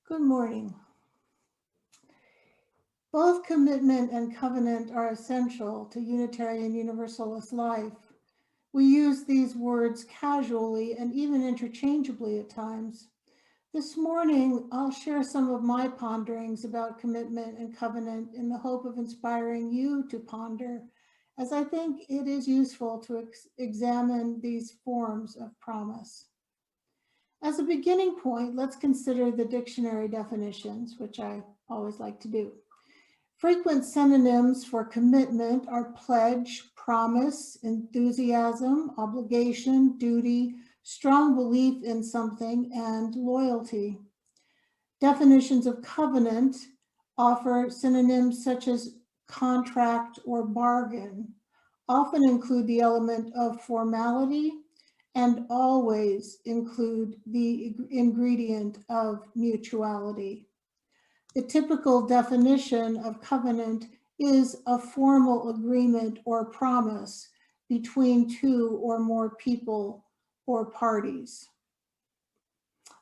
Good morning. Both commitment and covenant are essential to Unitarian Universalist life. We use these words casually and even interchangeably at times. This morning, I'll share some of my ponderings about commitment and covenant in the hope of inspiring you to ponder, as I think it is useful to examine these forms of promise. As a beginning point, let's consider the dictionary definitions, which I always like to do. Frequent synonyms for commitment are pledge, promise, enthusiasm, obligation, duty, strong belief in something, and loyalty. Definitions of covenant offer synonyms such as contract or bargain, often include the element of formality, and always include the ingredient of mutuality. The typical definition of covenant is a formal agreement or promise between two or more people or parties.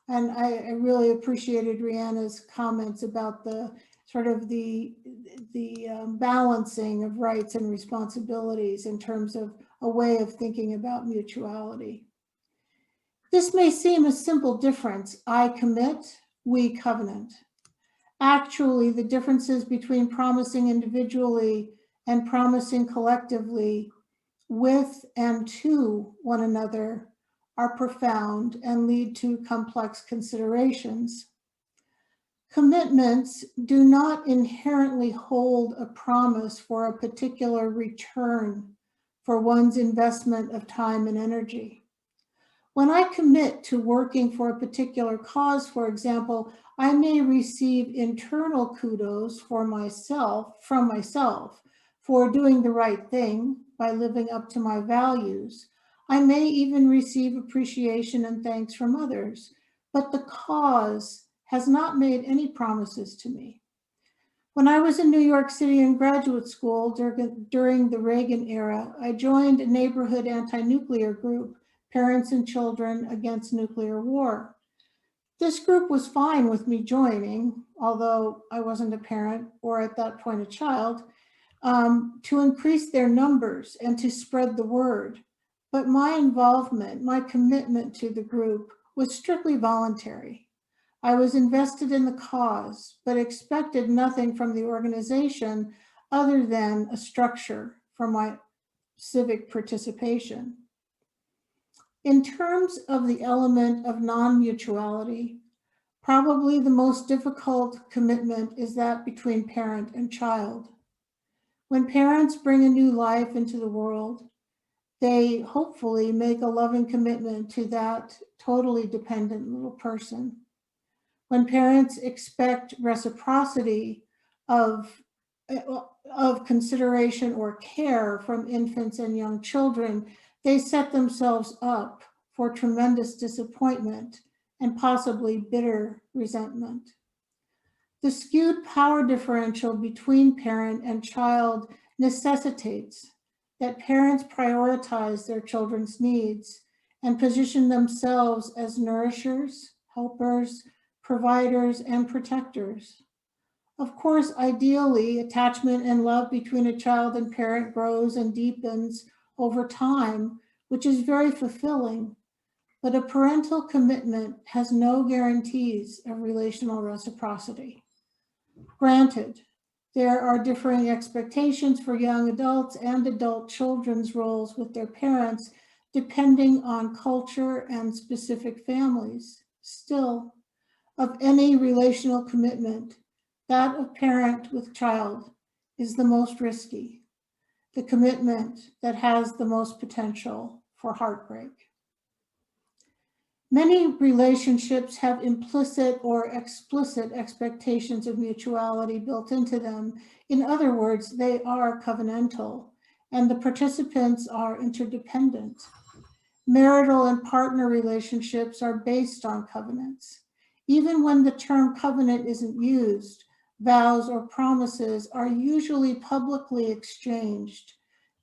And I really appreciated Rihanna's comments about the sort of the balancing of rights and responsibilities in terms of a way of thinking about mutuality. This may seem a simple difference. I commit, we covenant. Actually, the differences between promising individually and promising collectively with and to one another are profound and lead to complex considerations. Commitments do not inherently hold a promise for a particular return for one's investment of time and energy. When I commit to working for a particular cause, for example, I may receive internal kudos from myself for doing the right thing by living up to my values. I may even receive appreciation and thanks from others, but the cause has not made any promises to me. When I was in New York City in graduate school during the Reagan era, I joined a neighborhood anti-nuclear group, Parents and Children Against Nuclear War. This group was fine with me joining, although I wasn't a parent or at that point a child, to increase their numbers and to spread the word. But my involvement, my commitment to the group was strictly voluntary. I was invested in the cause, but expected nothing from the organization other than a structure for my civic participation. In terms of the element of non-mutuality, probably the most difficult commitment is that between parent and child. When parents bring a new life into the world, they hopefully make a loving commitment to that totally dependent little person. When parents expect reciprocity of consideration or care from infants and young children, they set themselves up for tremendous disappointment and possibly bitter resentment. The skewed power differential between parent and child necessitates that parents prioritize their children's needs and position themselves as nourishers, helpers, providers, and protectors. Of course, ideally, attachment and love between a child and parent grows and deepens over time, which is very fulfilling, but a parental commitment has no guarantees of relational reciprocity. Granted, there are differing expectations for young adults and adult children's roles with their parents, depending on culture and specific families. Still, of any relational commitment, that of parent with child is the most risky, the commitment that has the most potential for heartbreak. Many relationships have implicit or explicit expectations of mutuality built into them. In other words, they are covenantal, and the participants are interdependent. Marital and partner relationships are based on covenants. Even when the term covenant isn't used, vows or promises are usually publicly exchanged,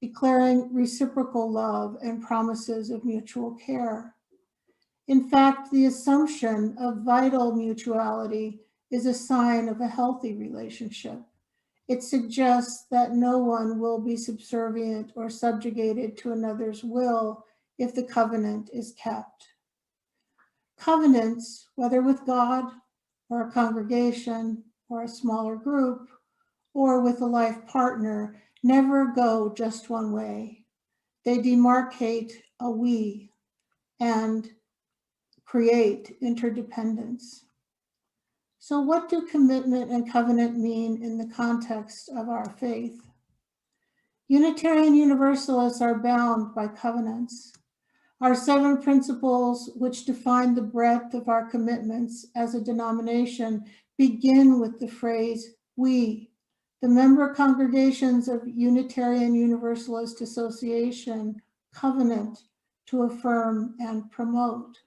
declaring reciprocal love and promises of mutual care. In fact, the assumption of vital mutuality is a sign of a healthy relationship. It suggests that no one will be subservient or subjugated to another's will if the covenant is kept. Covenants, whether with God or a congregation or a smaller group or with a life partner, never go just one way. They demarcate a we and create interdependence. So what do commitment and covenant mean in the context of our faith? Unitarian Universalists are bound by covenants. Our 7 principles, which define the breadth of our commitments as a denomination, begin with the phrase, we, the member congregations of Unitarian Universalist Association, covenant to affirm and promote.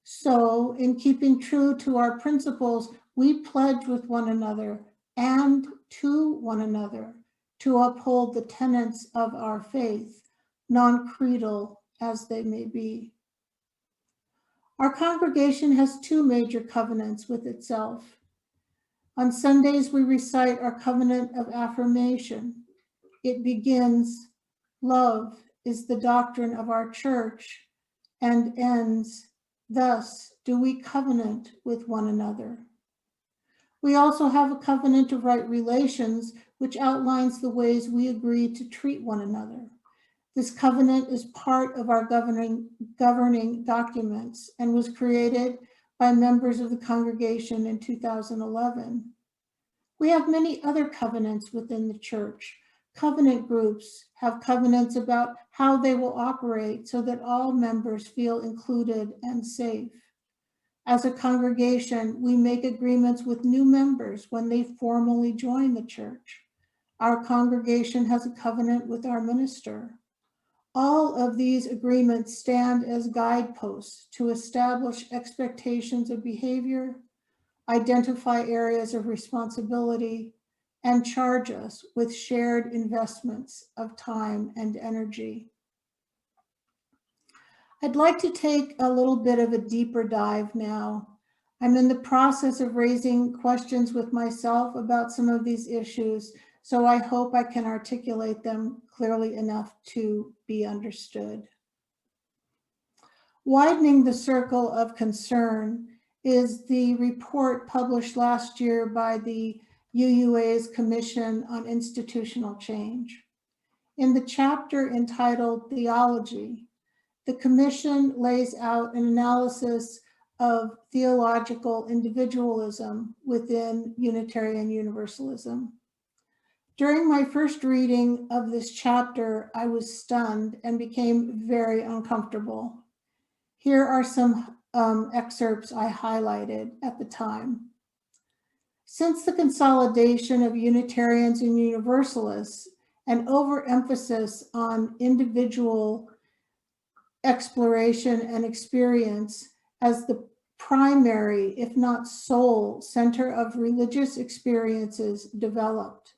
So, in keeping true to our principles, we pledge with one another and to one another to uphold the tenets of our faith, non-creedal as they may be. Our congregation has 2 major covenants with itself. On Sundays, we recite our covenant of affirmation. It begins, love is the doctrine of our church, and ends, thus do we covenant with one another. We also have a covenant of right relations, which outlines the ways we agree to treat one another. This covenant is part of our governing documents and was created by members of the congregation in 2011. We have many other covenants within the church. Covenant groups have covenants about how they will operate so that all members feel included and safe. As a congregation, we make agreements with new members when they formally join the church. Our congregation has a covenant with our minister. All of these agreements stand as guideposts to establish expectations of behavior, identify areas of responsibility, and charge us with shared investments of time and energy. I'd like to take a little bit of a deeper dive now. I'm in the process of raising questions with myself about some of these issues, so I hope I can articulate them clearly enough to be understood. Widening the Circle of Concern is the report published last year by the UUA's Commission on Institutional Change. In the chapter entitled Theology, the Commission lays out an analysis of theological individualism within Unitarian Universalism. During my first reading of this chapter, I was stunned and became very uncomfortable. Here are some excerpts I highlighted at the time. Since the consolidation of Unitarians and Universalists, an overemphasis on individual exploration and experience as the primary, if not sole, center of religious experiences developed.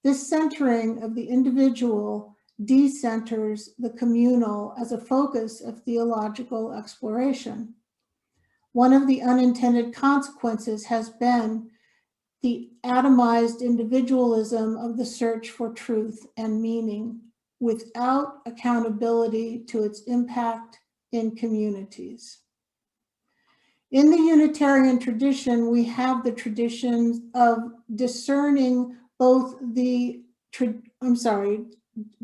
This centering of the individual decenters the communal as a focus of theological exploration. One of the unintended consequences has been the atomized individualism of the search for truth and meaning, without accountability to its impact in communities. In the Unitarian tradition, we have the traditions of discerning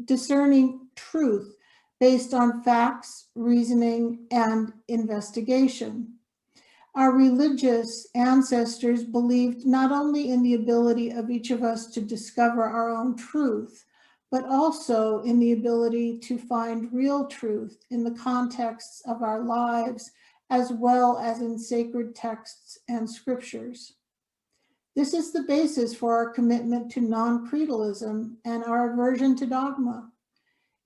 discerning truth based on facts, reasoning, and investigation. Our religious ancestors believed not only in the ability of each of us to discover our own truth, but also in the ability to find real truth in the contexts of our lives, as well as in sacred texts and scriptures. This is the basis for our commitment to non-creedalism and our aversion to dogma.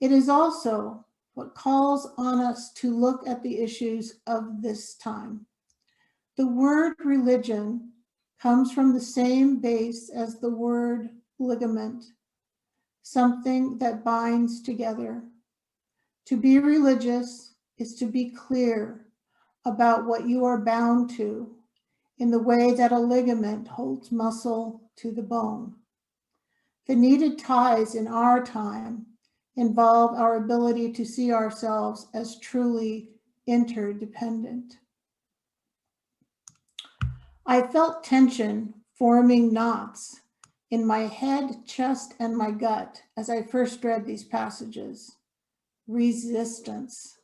It is also what calls on us to look at the issues of this time. The word religion comes from the same base as the word ligament, something that binds together. To be religious is to be clear about what you are bound to. in the way that a ligament holds muscle to the bone. The needed ties in our time involve our ability to see ourselves as truly interdependent. I felt tension forming knots in my head, chest, and my gut as I first read these passages. Resistance.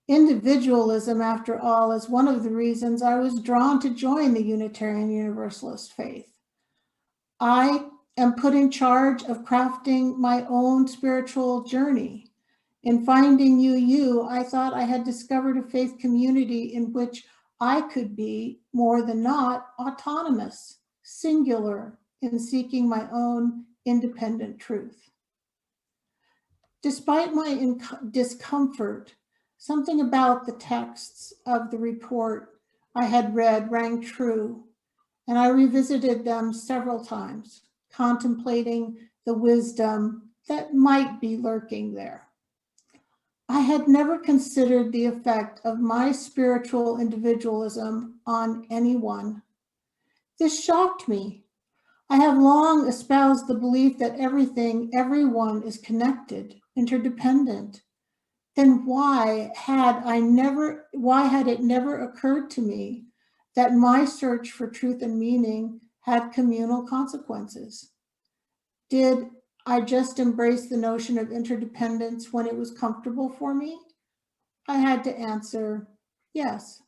Individualism, after all, is one of the reasons I was drawn to join the Unitarian Universalist faith. I am put in charge of crafting my own spiritual journey. In finding UU, I thought I had discovered a faith community in which I could be, more than not, autonomous, singular in seeking my own independent truth. Despite my discomfort, something about the texts of the report I had read rang true, and I revisited them several times, contemplating the wisdom that might be lurking there. I had never considered the effect of my spiritual individualism on anyone. This shocked me. I have long espoused the belief that everyone is connected, interdependent. Then why had it never occurred to me that my search for truth and meaning had communal consequences? Did I just embrace the notion of interdependence when it was comfortable for me? I had to answer yes.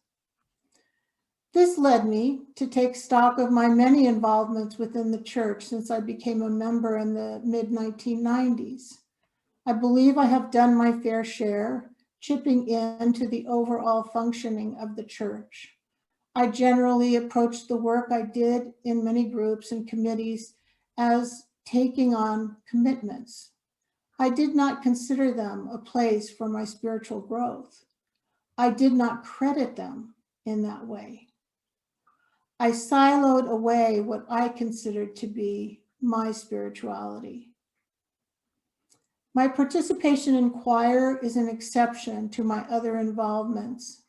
This led me to take stock of my many involvements within the church since I became a member in the mid-1990s. I believe I have done my fair share, chipping into the overall functioning of the church. I generally approached the work I did in many groups and committees as taking on commitments. I did not consider them a place for my spiritual growth. I did not credit them in that way. I siloed away what I considered to be my spirituality. My participation in choir is an exception to my other involvements.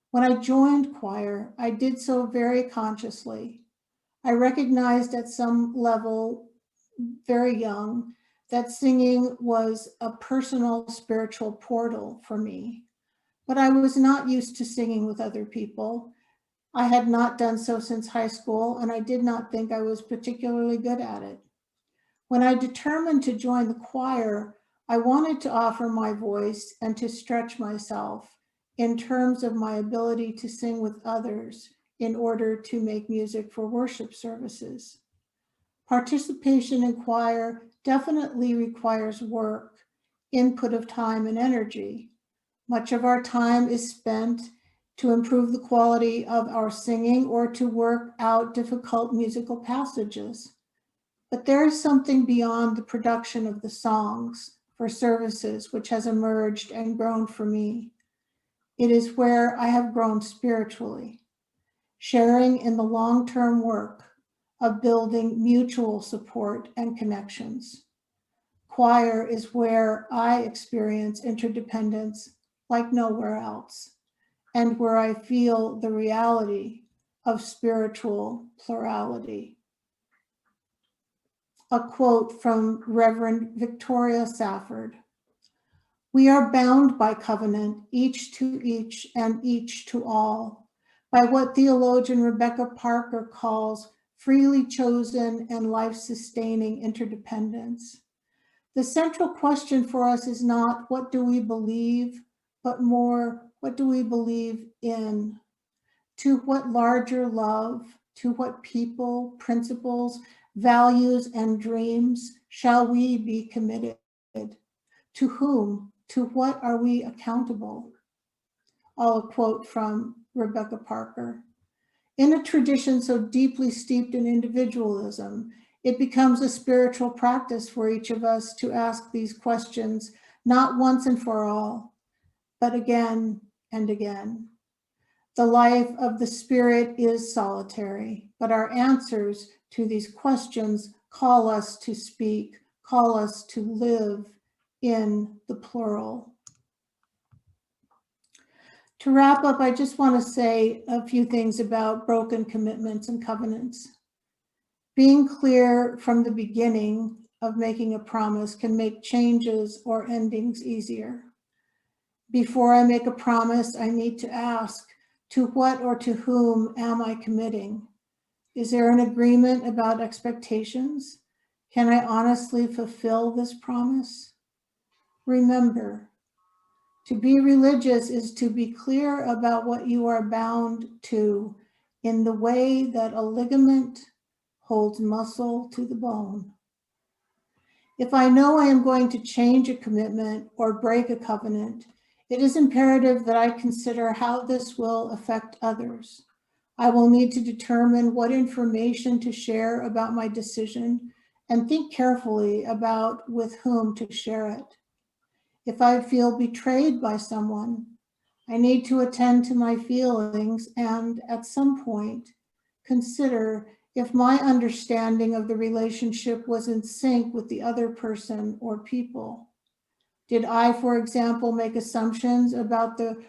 When I joined choir, I did so very consciously. I recognized at some level, very young, that singing was a personal spiritual portal for me. But I was not used to singing with other people. I had not done so since high school, and I did not think I was particularly good at it. When I determined to join the choir, I wanted to offer my voice and to stretch myself in terms of my ability to sing with others in order to make music for worship services. Participation in choir definitely requires work, input of time and energy. Much of our time is spent to improve the quality of our singing or to work out difficult musical passages. But there is something beyond the production of the songs for services which has emerged and grown for me. It is where I have grown spiritually, sharing in the long-term work of building mutual support and connections. Choir is where I experience interdependence like nowhere else, and where I feel the reality of spiritual plurality. A quote from Reverend Victoria Safford. We are bound by covenant, each to each and each to all, by what theologian Rebecca Parker calls freely chosen and life-sustaining interdependence. The central question for us is not what do we believe, but more what do we believe in? To what larger love, to what people, principles, values, and dreams shall we be committed? To whom, to what are we accountable? All a quote from Rebecca Parker. In a tradition so deeply steeped in individualism, it becomes a spiritual practice for each of us to ask these questions, not once and for all, but again and again. The life of the Spirit is solitary, but our answers to these questions call us to speak, call us to live in the plural. To wrap up, I just want to say a few things about broken commitments and covenants. Being clear from the beginning of making a promise can make changes or endings easier. Before I make a promise, I need to ask, to what or to whom am I committing? Is there an agreement about expectations? Can I honestly fulfill this promise? Remember, to be religious is to be clear about what you are bound to in the way that a ligament holds muscle to the bone. If I know I am going to change a commitment or break a covenant, it is imperative that I consider how this will affect others. I will need to determine what information to share about my decision and think carefully about with whom to share it. If I feel betrayed by someone, I need to attend to my feelings and, at some point, consider if my understanding of the relationship was in sync with the other person or people. Did I, for example, make assumptions about the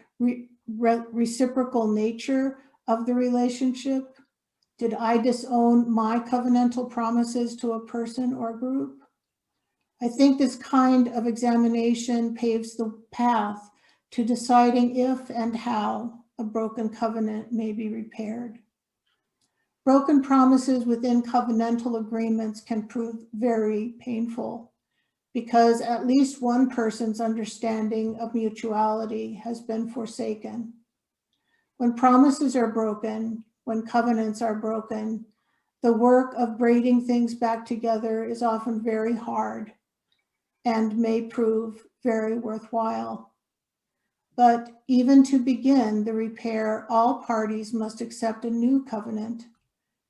reciprocal nature of the relationship? Did I disown my covenantal promises to a person or group? I think this kind of examination paves the path to deciding if and how a broken covenant may be repaired. Broken promises within covenantal agreements can prove very painful because at least one person's understanding of mutuality has been forsaken. When promises are broken, when covenants are broken, the work of braiding things back together is often very hard and may prove very worthwhile. But even to begin the repair, all parties must accept a new covenant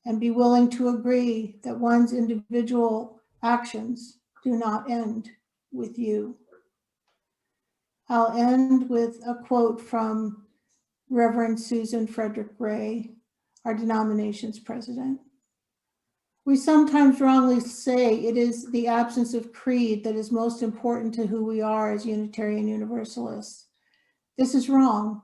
and be willing to agree that one's individual actions do not end with you. I'll end with a quote from Reverend Susan Frederick Gray, our denomination's president. We sometimes wrongly say it is the absence of creed that is most important to who we are as Unitarian Universalists. This is wrong.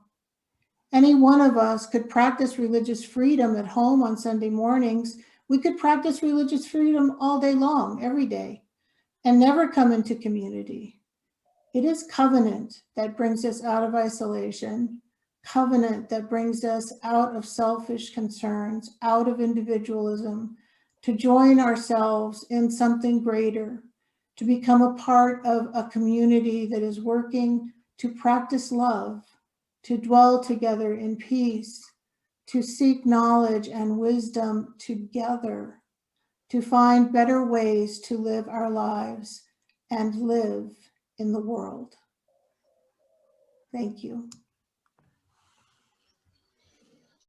Any one of us could practice religious freedom at home on Sunday mornings. We could practice religious freedom all day long, every day, and never come into community. It is covenant that brings us out of isolation, covenant that brings us out of selfish concerns, out of individualism, to join ourselves in something greater, to become a part of a community that is working to practice love, to dwell together in peace, to seek knowledge and wisdom together, to find better ways to live our lives and live in the world. Thank you.